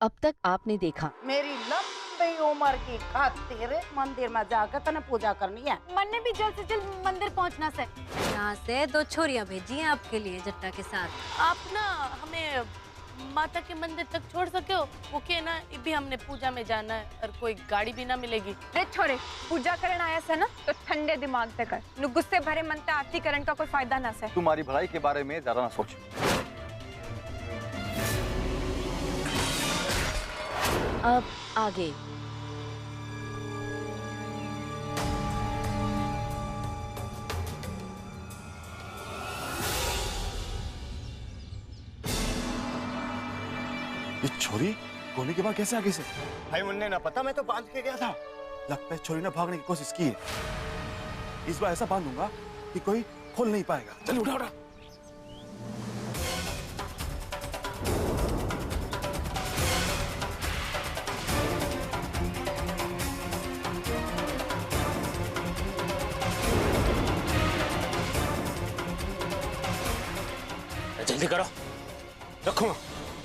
अब तक आपने देखा। मेरी लंबी उम्र की खातिर मंदिर में जाकर तने पूजा करनी है। मन ने भी जल्द से जल्द मंदिर पहुंचना से। यहाँ से 2 छोरियां भेजी हैं आपके लिए जट्टा के साथ। आप ना हमें माता के मंदिर तक छोड़ सके हो? ओके ना, ये भी हमने पूजा में जाना है और कोई गाड़ी भी ना मिलेगी। रे छोरे, पूजा करन आया से ना तो ठंडे दिमाग से कर। नु गुस्से भरे मन से आरती करन का कोई फायदा ना से। तुम्हारी भलाई के बारे में ज्यादा ना सोच। अब आगे। ये छोरी गोली के बाद कैसे आगे से? भाई मुन्ने ना पता, मैं तो बांध के गया था। लगता है छोरी ने भागने की कोशिश की है। इस बार ऐसा बांधूंगा कि कोई खोल नहीं पाएगा। चल उठा उठा। जल्दी करो, रखो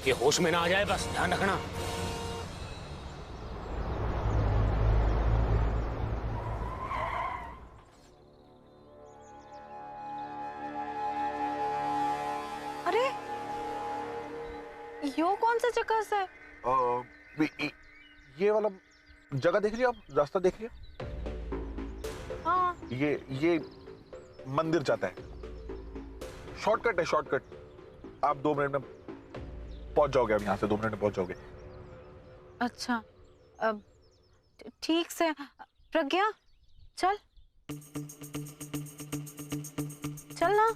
ये होश में ना आ जाए, बस ध्यान रखना। अरे यो कौन सा जगह है? ये वाला जगह देख लिया आप, रास्ता देख लिया? हाँ। ये मंदिर जाता है। शॉर्टकट है, शॉर्टकट। आप 2 मिनट में पहुंच जाओगे। अब यहाँ से 2 मिनट में पहुंच जाओगे। अच्छा, अब ठीक से। प्रज्ञा चल चल ना।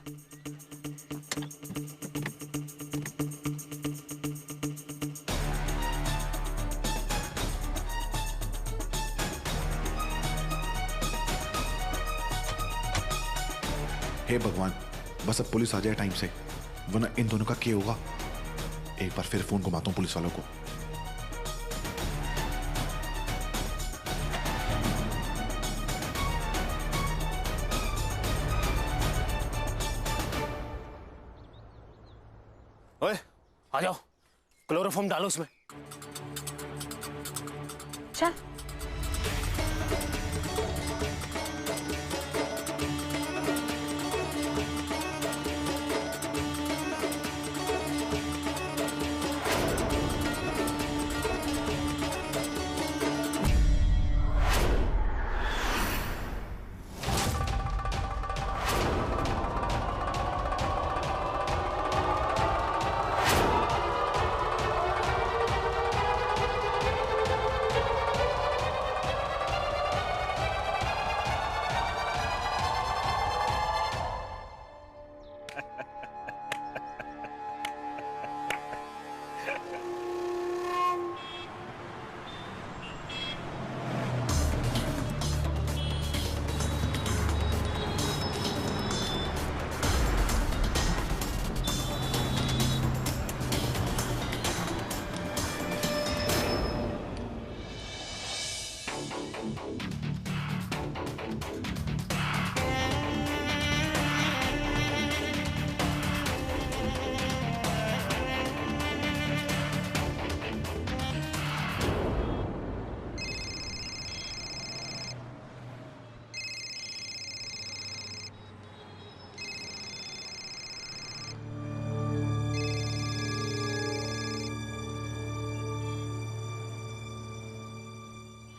हे भगवान, बस अब पुलिस आ जाए टाइम से, वरना इन दोनों का क्या होगा। एक बार फिर फोन घुमाता हूं पुलिस वालों को। ओए, आ जाओ, क्लोरोफॉर्म डालो उसमें। चल।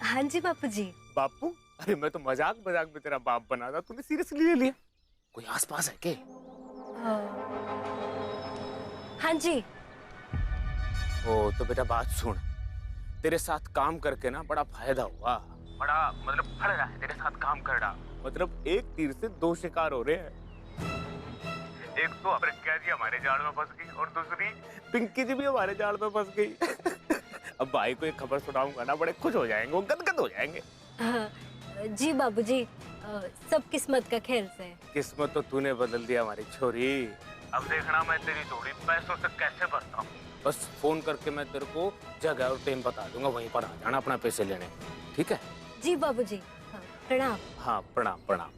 हाँ जी बापू जी। बापू? अरे मैं तो मजाक मजाक में तेरा बाप बना था, तूने सीरियसली ले लिया? कोई आसपास है क्या? हाँ जी। ओ तो बेटा बात सुन, तेरे साथ काम करके ना बड़ा फायदा हुआ, बड़ा मतलब फल रहा है तेरे साथ काम कर रहा। मतलब एक तीर से 2 शिकार हो रहे हैं। एक तो प्रज्ञा जी हमारे जाल में फंस गई और दूसरी पिंकी जी भी हमारे जाल में फंस गई। अब भाई को एक खबर सुनाऊंगा ना, बड़े खुश हो जाएंगे, वो गदगद हो जाएंगे। जी बाबूजी, सब किस्मत का खेल से। किस्मत तो तूने बदल दिया हमारी छोरी। अब देखना मैं तेरी जोड़ी पैसों से कैसे भरता हूँ। बस फोन करके मैं तेरे को जगह और टाइम बता दूंगा, वहीं पर आ जाना अपना पैसे लेने, ठीक है? जी बाबूजी। प्रणाम। हाँ प्रणाम प्रणाम।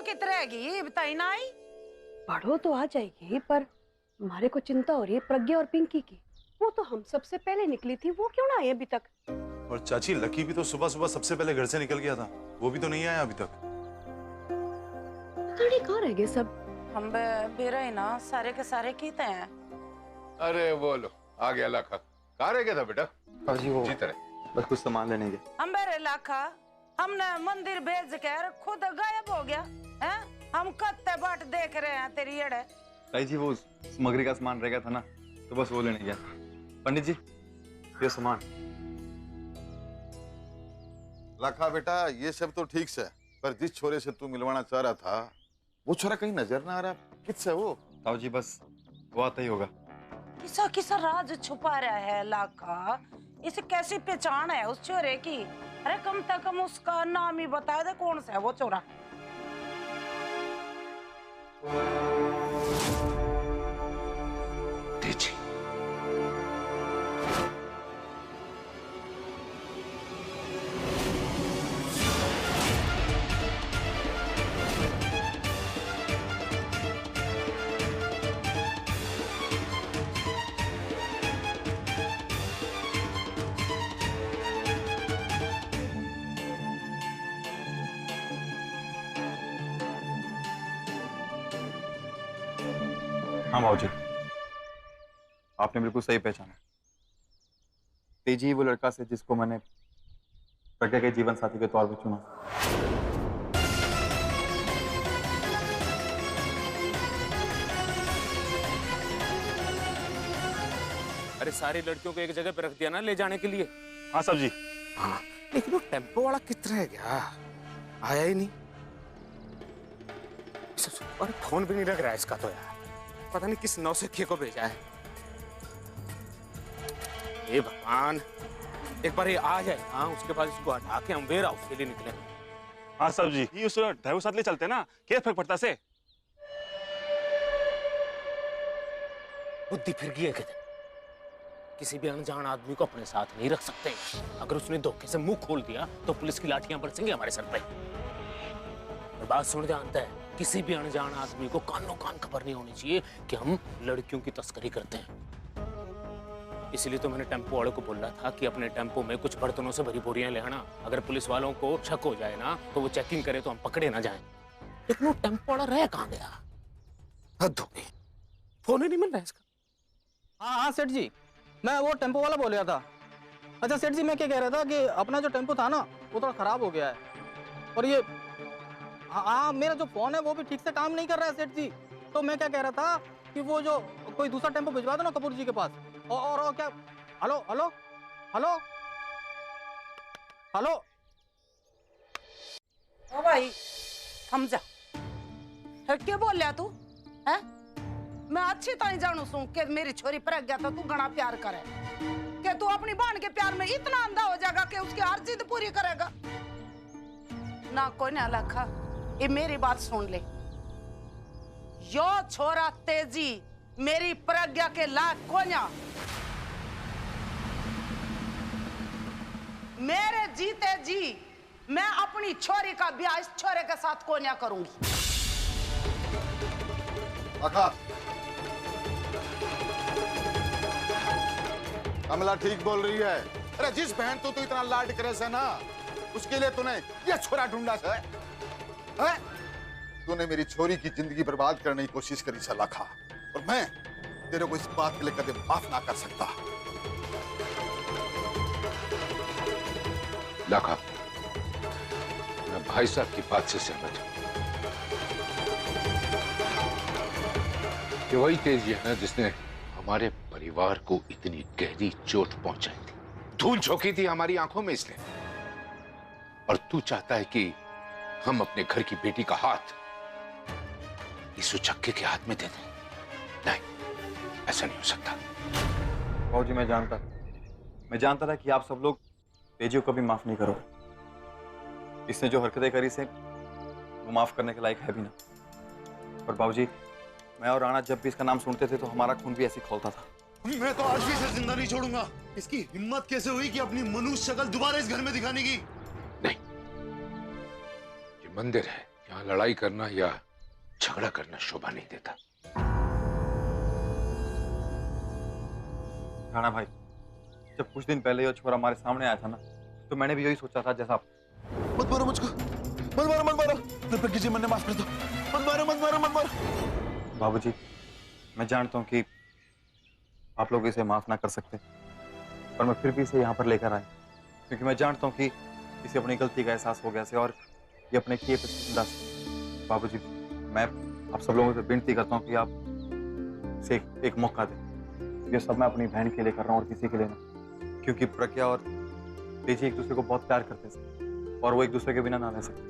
कित रहेगी बताई ना आई। पढ़ो तो आ जाएगी, पर हमारे को चिंता हो रही है प्रज्ञा और पिंकी की। वो तो हम सबसे पहले निकली थी, वो क्यों ना आई अभी तक? और चाची लकी भी तो सुबह सुबह सबसे पहले घर से निकल गया था, वो भी तो नहीं आया अभी तक। पता नहीं कहाँ रह गए सब। हम बेरा ही ना सारे के सारे कीते हैं। अरे बोलो आ गया लाखा, कहाँ रह गया था बेटा? जी वो जीत रहे बस कुछ सामान लेने गए। हम बेरे लाखा हमने मंदिर भेज कर खुद गायब हो गया है। हम कत्ते बाट देख रहे हैं तेरी एड़े। ताई जी वो सामग्री का सामान रह गया था ना, तो बस वो लेने गया। पंडित जी ये सामान। लाखा बेटा ये सब तो ठीक से, पर जिस छोरे से तू मिलवाना चाह रहा था वो छोरा कहीं नजर ना आ रहा, किससे वो? ताऊ जी बस वो आता ही होगा। किसा किसा राज छुपा रहा है लाखा, इसे कैसी पहचान है उस छोरे की? अरे कम से कम उसका नाम ही बता दे, कौन सा है वो छोरा? तेजी। हाँ भाऊ जी आपने बिल्कुल सही पहचाना। तेजी ही वो लड़का से जिसको मैंने प्रज्ञा के जीवन साथी के तौर पर चुना। अरे सारी लड़कियों को एक जगह पे रख दिया ना ले जाने के लिए। हाँ साहब जी। हाँ लेकिन वो टेम्पो वाला कितना रह गया, आया ही नहीं। और फोन भी नहीं लग रहा है इसका तो यार, पता नहीं किस नौसिखिए को भेजा है। हे भगवान एक बार ये आ जाए, हाँ उसके बाद इसको हटा के हम वेयर हाउस के लिए निकले। हाँ साहब जी ये उस ड्राइवर साथ ले चलते ना, क्या फर्क पड़ता से? बुद्धि फिर गई है किधर? किसी भी अनजान आदमी को अपने साथ नहीं रख सकते। अगर उसने धोखे से मुंह खोल दिया तो पुलिस की लाठियां बरसेंगी हमारे सर पे। और बात सुन जानता है, किसी भी अनजान आदमी को कानों कान खबर नहीं होनी चाहिए कि हम लड़कियों की तस्करी करते हैं। इसलिए तो मैंने टेम्पो वाले को बोला था कि अपने टेम्पो में कुछ बर्तनों से भरी बोरियां ले आना। अगर पुलिस वालों को शक हो जाए ना तो वो चेकिंग करे तो हम पकड़े ना जाएं। लेकिन वो टेम्पो वाला रह कहाँ गया? हद हो गई, फोन ही नहीं मिल रहा है इसका। हाँ सेठ जी मैं वो टेम्पो वाला बोल रहा था। अच्छा सेठ जी मैं क्या कह रहा था कि अपना जो टेम्पो था ना वो थोड़ा खराब हो गया है, और ये हाँ मेरा जो फोन है वो भी ठीक से काम नहीं कर रहा है सेठ जी। तो मैं क्या कह रहा था कि वो जो कोई दूसरा टेम्पो भिजवा दो ना कपूर जी के पास। और क्या? Hello hello hello hello. ओ भाई समझा क्या बोल रहा तू है? मैं अच्छी तरह जानू सू कि मेरी छोरी प्रज्ञा तो तू घना प्यार करे, कि तू अपनी बहन के प्यार में इतना अंधा हो जाएगा कि उसकी हर जिद पूरी करेगा ना। कोई ना लाखा, ये मेरी बात सुन ले। यो छोरा तेजी मेरी प्रज्ञा के लाख कोन्या, मेरे जीते जी मैं अपनी छोरी का ब्याह इस छोरे के साथ कोन्या करूंगी। आखा कमला ठीक बोल रही है। अरे जिस बहन तो तू इतना लाड करे से ना, उसके लिए तूने ये छोरा ढूंढा है? तूने मेरी छोरी की जिंदगी बर्बाद करने की कोशिश करी से लाखा, और मैं तेरे को इस बात के लिए कभी माफ ना कर सकता। लाखा मैं भाई साहब की बात से सहमत हूं कि वही तेजी है ना जिसने हमारे परिवार को इतनी गहरी चोट पहुंचाई थी, धूल झोंकी थी हमारी आंखों में इसने। और तू चाहता है कि हम अपने घर की बेटी का हाथ इस उचक्के के हाथ में दे दें? नहीं, ऐसा नहीं हो सकता। भाऊ जी मैं जानता था कि आप सब लोग तेजी को कभी माफ नहीं करोगे। इसने जो हरकतें करी से वो माफ करने के लायक है भी ना। और बाबू जी मैं और राणा जब भी इसका नाम सुनते थे तो हमारा खून भी ऐसे खौलता था। मैं तो आज भी इसे जिंदा नहीं छोड़ूंगा। इसकी हिम्मत कैसे हुई कि अपनी मनुष्य शक्ल दोबारा इस घर में दिखाने की? नहीं, ये मंदिर है, यहाँ लड़ाई करना या झगड़ा करना शोभा नहीं देता। राणा भाई, जब कुछ दिन पहले ये छोरा हमारे सामने आया था ना, तो मैंने भी यही सोचा था जैसा आप। मत मारो मुझको, मत मारो, मत मारो। प्रज्ञा जी, मैंने माफ कर दो। मत मारो, मत मारो, मत मारो। बाबूजी, मैं जानता हूँ कि आप लोग इसे माफ ना कर सकते, पर मैं फिर भी इसे यहाँ पर लेकर आया, क्योंकि मैं जानता हूँ कि इसे अपनी गलती का एहसास हो गया से और ये अपने किए पे जिंदा से। बाबूजी, मैं आप सब लोगों से विनती करता हूँ कि आप इसे एक मौका दें। ये सब मैं अपनी बहन के लिए कर रहा हूँ और किसी के लिए नहीं, क्योंकि प्रज्ञा और तेजी एक दूसरे को बहुत प्यार करते थे और वो एक दूसरे के बिना ना रह सकते।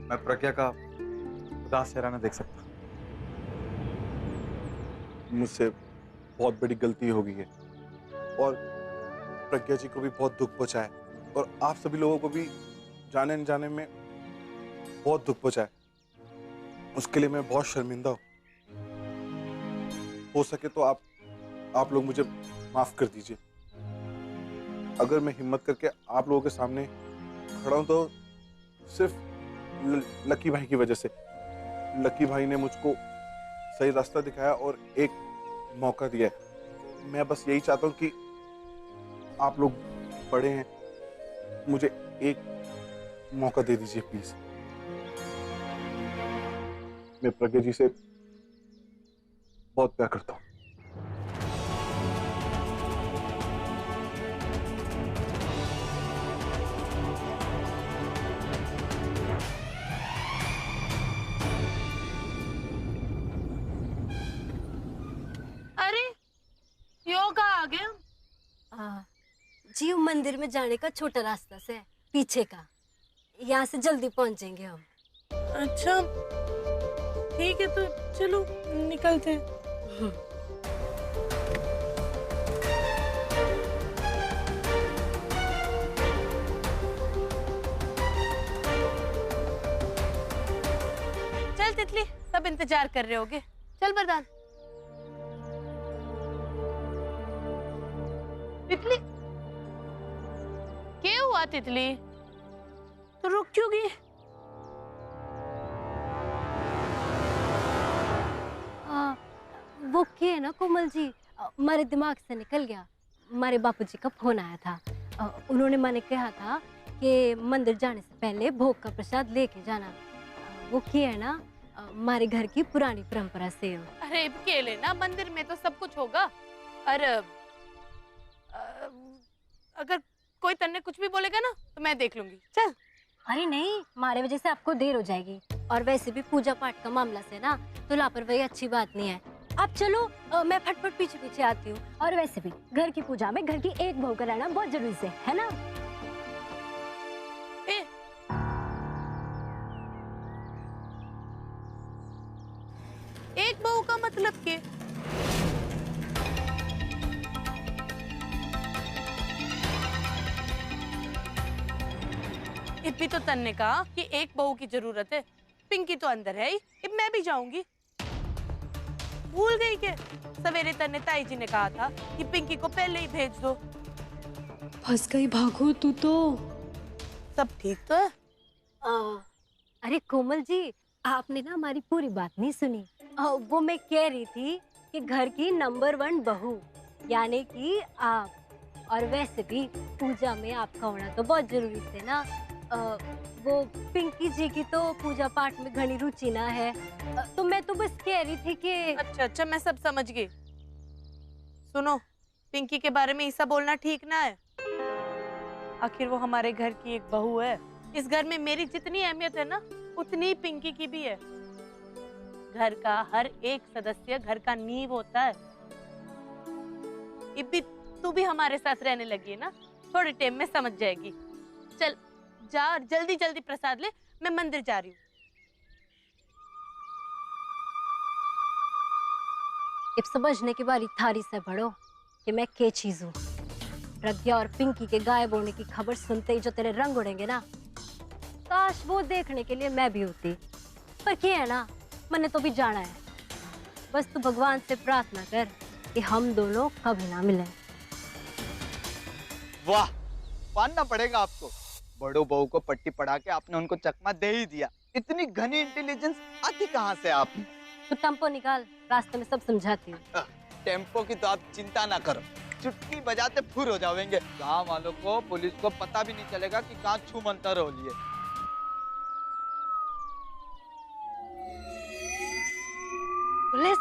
मैं प्रज्ञा का उदास चेहरा ना देख सकता। मुझसे बहुत बड़ी गलती हो गई है और प्रज्ञा जी को भी बहुत दुख पहुंचा है और आप सभी लोगों को भी जाने अनजाने में बहुत दुख पहुंचा है। उसके लिए मैं बहुत शर्मिंदा हूँ। हो सके तो आप लोग मुझे माफ कर दीजिए। अगर मैं हिम्मत करके आप लोगों के सामने खड़ा हूं तो सिर्फ लकी भाई की वजह से। लकी भाई ने मुझको सही रास्ता दिखाया और एक मौका दिया है। मैं बस यही चाहता हूं कि आप लोग बड़े हैं, मुझे एक मौका दे दीजिए प्लीज। मैं प्रज्ञा जी से बहुत प्यार करता हूं। अरे योगा आ गया। जी, वो मंदिर में जाने का छोटा रास्ता से है, पीछे का। यहाँ से जल्दी पहुंचेंगे हम। अच्छा ठीक है, तो चलो निकलते हैं। चल तितली, सब इंतजार कर रहे होगे। चल वरदान। तितली, क्या हुआ तितली? तो रुक क्यों गई? वो क्या है ना कोमल जी, हमारे दिमाग से निकल गया। हमारे बापूजी का फोन आया था। उन्होंने मैंने कहा था कि मंदिर जाने से पहले भोग का प्रसाद लेके जाना। वो क्या है ना, हमारे घर की पुरानी परंपरा से। अरे अकेले ना, मंदिर में तो सब कुछ होगा। और अगर कोई तन्ने कुछ भी बोलेगा ना तो मैं देख लूंगी। चल। अरे नहीं, हमारे वजह से आपको देर हो जाएगी। और वैसे भी पूजा पाठ का मामला से ना तो लापरवाही अच्छी बात नहीं है। आप चलो, मैं फटफट पीछे पीछे आती हूँ। और वैसे भी घर की पूजा में घर की एक बहू का रहना बहुत जरूरी है ना? एक बहू का मतलब क्या? इब्बी तो तन ने कहा कि एक बहू की जरूरत है। पिंकी तो अंदर है ही, अब मैं भी जाऊंगी। भूल गई के सवेरे तन ने ताई जी ने कहा था कि पिंकी को पहले ही भेज दो। फंस गई भागो तू तो। सब ठीक तो है? अरे कोमल जी, आपने ना हमारी पूरी बात नहीं सुनी। वो मैं कह रही थी कि घर की नंबर 1 बहू यानी कि आप। और वैसे भी पूजा में आपका होना तो बहुत जरूरी है ना। वो पिंकी जी की तो पूजा पाठ में घनी रुचि ना है। तो मैं तो बस कह रही थी कि अच्छा मैं सब समझ गई। सुनो, पिंकी के बारे में ऐसा बोलना ठीक ना है। आखिर वो हमारे घर की एक बहू है। इस घर में मेरी जितनी अहमियत है ना उतनी पिंकी की भी है। घर का हर एक सदस्य घर का नींव होता है। इब्बी तू भी हमारे साथ रहने लगी है ना, थोड़े टाइम में समझ जाएगी। चल जा, जल्दी जल्दी प्रसाद ले, मैं मंदिर जा रही हूँ। अब समझने की बारी थारी से बढ़ो कि मैं क्या चीज हूँ। प्रज्ञा और पिंकी के गायब होने की खबर सुनते ही जो तेरे रंग उड़ेंगे ना, काश वो देखने के लिए मैं भी होती। पर क्या है ना, मैंने तो भी जाना है। बस तू भगवान से प्रार्थना कर कि हम दोनों कभी ना मिलें। वाह, मानना पड़ेगा आपको। बड़ों बहू को पट्टी पढ़ा के आपने उनको चकमा दे ही दिया। इतनी घनी इंटेलिजेंस आती कहाँ से आप? तो टेम्पो निकाल, रास्ते में सब समझाती हूँ। टेम्पो की तो आप चिंता ना करो, चुटकी बजाते फुर हो जाओगे। गाँव वालों को, पुलिस को पता भी नहीं चलेगा कि कहाँ छू मंतर हो लिए। पुलिस,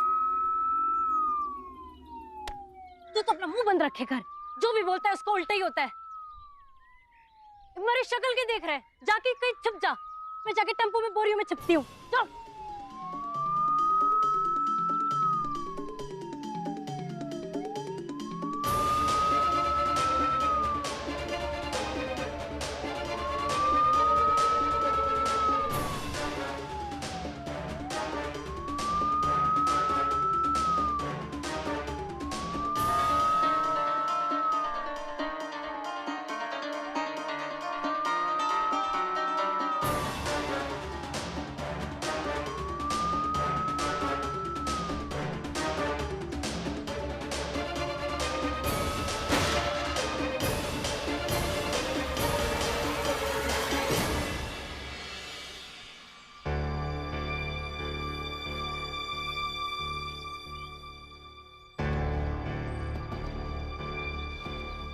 तू तो अपना मुंह बंद रखे कर, जो भी बोलता है उसको उल्टा ही होता है। मेरी शक्ल के देख रहे हैं, जाके कहीं छुप जा, मैं जाके टेम्पो में बोरियों में छुपती हूँ। चल।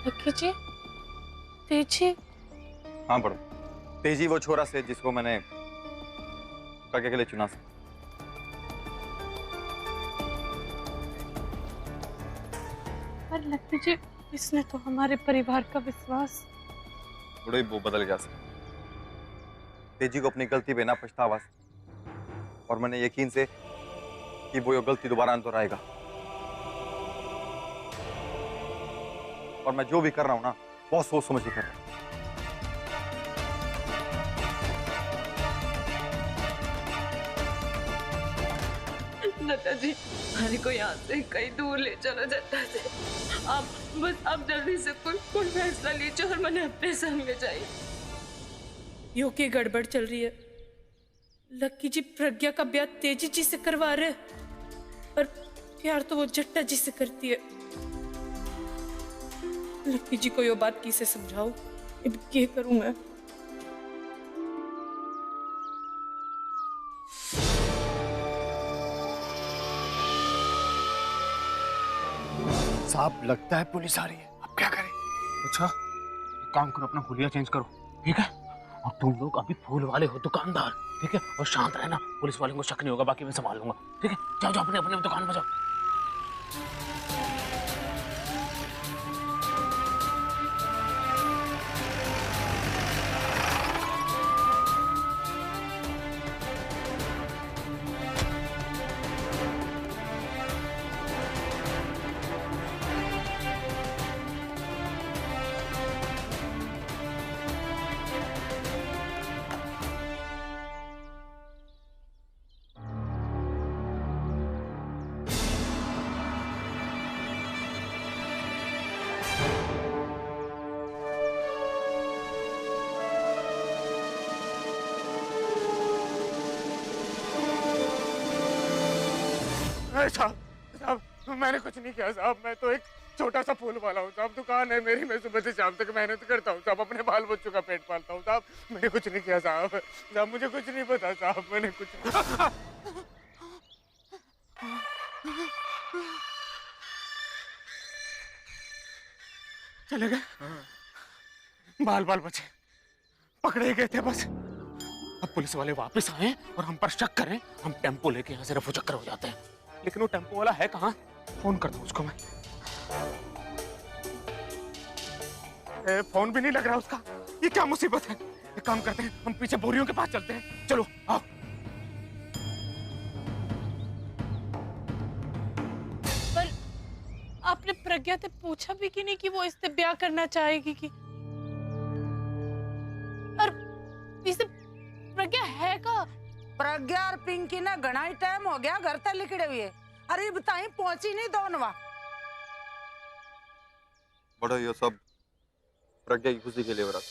लक्की जी, तेजी। हाँ बड़ो, तेजी वो छोरा से जिसको मैंने प्रज्ञा के लिए चुना था। पर लक्की जी, इसने तो हमारे परिवार का विश्वास। बड़ो ही वो बदल गया सर। तेजी को अपनी गलती पे ना पछतावा से, और मैंने यकीन से कि वो ये गलती दोबारा न दोहराएगा। और मैं जो भी कर रहा हूँ ना, बहुत सोच समझ के कर रहा हूँ। जट्टा जी, हमारे को यहाँ से कहीं दूर ले चलो जट्टा जी। आप जल्दी से कोई फैसला लीजिए और मैंने अपने संग ले जाइए। यो की गड़बड़ चल रही है। लक्की जी प्रज्ञा का ब्याह तेजी जी से करवा रहे, और प्यार तो वो जट्टा जी से करती है। लक्की जी को यो बात किसे समझाऊं? अब क्या करूं मैं? साहब, लगता है पुलिस आ रही है। अब क्या करें? अच्छा, एक काम करो, अपना हुलिया चेंज करो, ठीक है? और तुम लोग अभी फूल वाले हो दुकानदार, ठीक है? और शांत रहना, पुलिस वाले को शक नहीं होगा, बाकी मैं संभाल लूंगा, ठीक है? जाओ जाओ अपने अपने दुकान में जाओ। साहब, साहब, मैंने कुछ नहीं किया साहब। मैं तो एक छोटा सा फूल वाला हूँ साहब। दुकान है मेरी, मैं सुबह से शाम तक मेहनत करता हूँ साहब। अपने बाल बच्चों का पेट पालता हूँ साहब। मैंने कुछ नहीं किया साहब। साहब, मुझे कुछ नहीं पता साहब, मैंने कुछ चले गए, बाल बाल बचे, पकड़े गए थे बस। अब पुलिस वाले वापस आए और हम पर शक करें, हम टेम्पो लेके यहाँ से रफू चक्कर हो जाते हैं। लेकिन वो टेम्पो वाला है कहाँ? फोन कर दो उसको मैं। फोन भी नहीं लग रहा उसका। ये क्या मुसीबत है? एक काम करते हैं, हम पीछे बोरियों के पास चलते हैं। चलो आओ। पर आपने प्रज्ञा से पूछा भी कि नहीं कि वो इससे ब्याह करना चाहेगी कि? और इसे प्रज्ञा है का? प्रज्ञा और पिंकी ने घना ही टाइम हो गया घर तक लिखड़े हुए। अरे बताई पहुंची नहीं दोनों। बड़ा ये सब प्रज्ञा की खुशी के लिए हो रहा,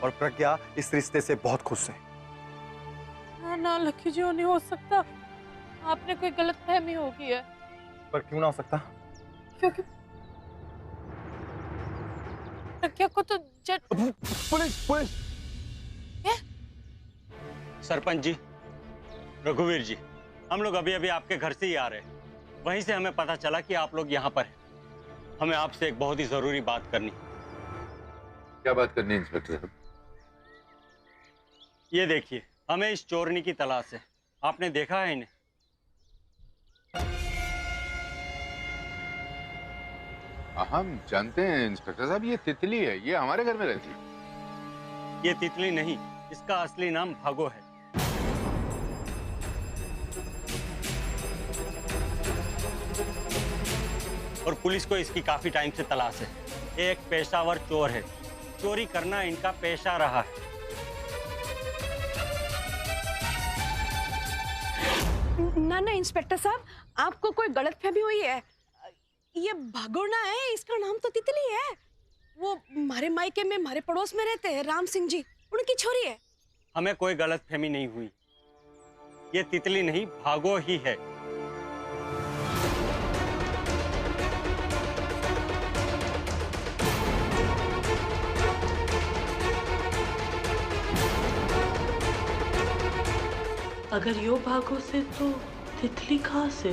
और प्रज्ञा इस रिश्ते से बहुत खुश है। ना लक्की जी, नहीं हो सकता। आपने कोई गलत फहमी होगी है। पर क्यों ना हो सकता? क्योंकि प्रज्ञा को तो पुलिस पुलिस सरपंच जी, रघुवीर जी, हम लोग अभी अभी आपके घर से ही आ रहे हैं। वहीं से हमें पता चला कि आप लोग यहाँ पर हैं। हमें आपसे एक बहुत ही जरूरी बात करनी। क्या बात करनी है इंस्पेक्टर साहब? ये देखिए, हमें इस चोरनी की तलाश है। आपने देखा है इन्हें? हम जानते हैं इंस्पेक्टर साहब, ये तितली है, ये हमारे घर में रहती है। ये तितली नहीं, इसका असली नाम भागो है। और पुलिस को इसकी काफी टाइम से तलाश है। ये एक पेशावर चोर है, चोरी करना इनका पेशा रहा है। ना ना इंस्पेक्टर साहब, आपको कोई गलतफहमी हुई है। ये भगोना है, इसका नाम तो तितली है। वो हमारे मायके में, हमारे पड़ोस में रहते हैं, राम सिंह जी, उनकी छोरी है। हमें कोई गलतफहमी नहीं हुई। ये तितली नहीं, भागो ही है। अगर यो भागो से तो तितली कहाँ से?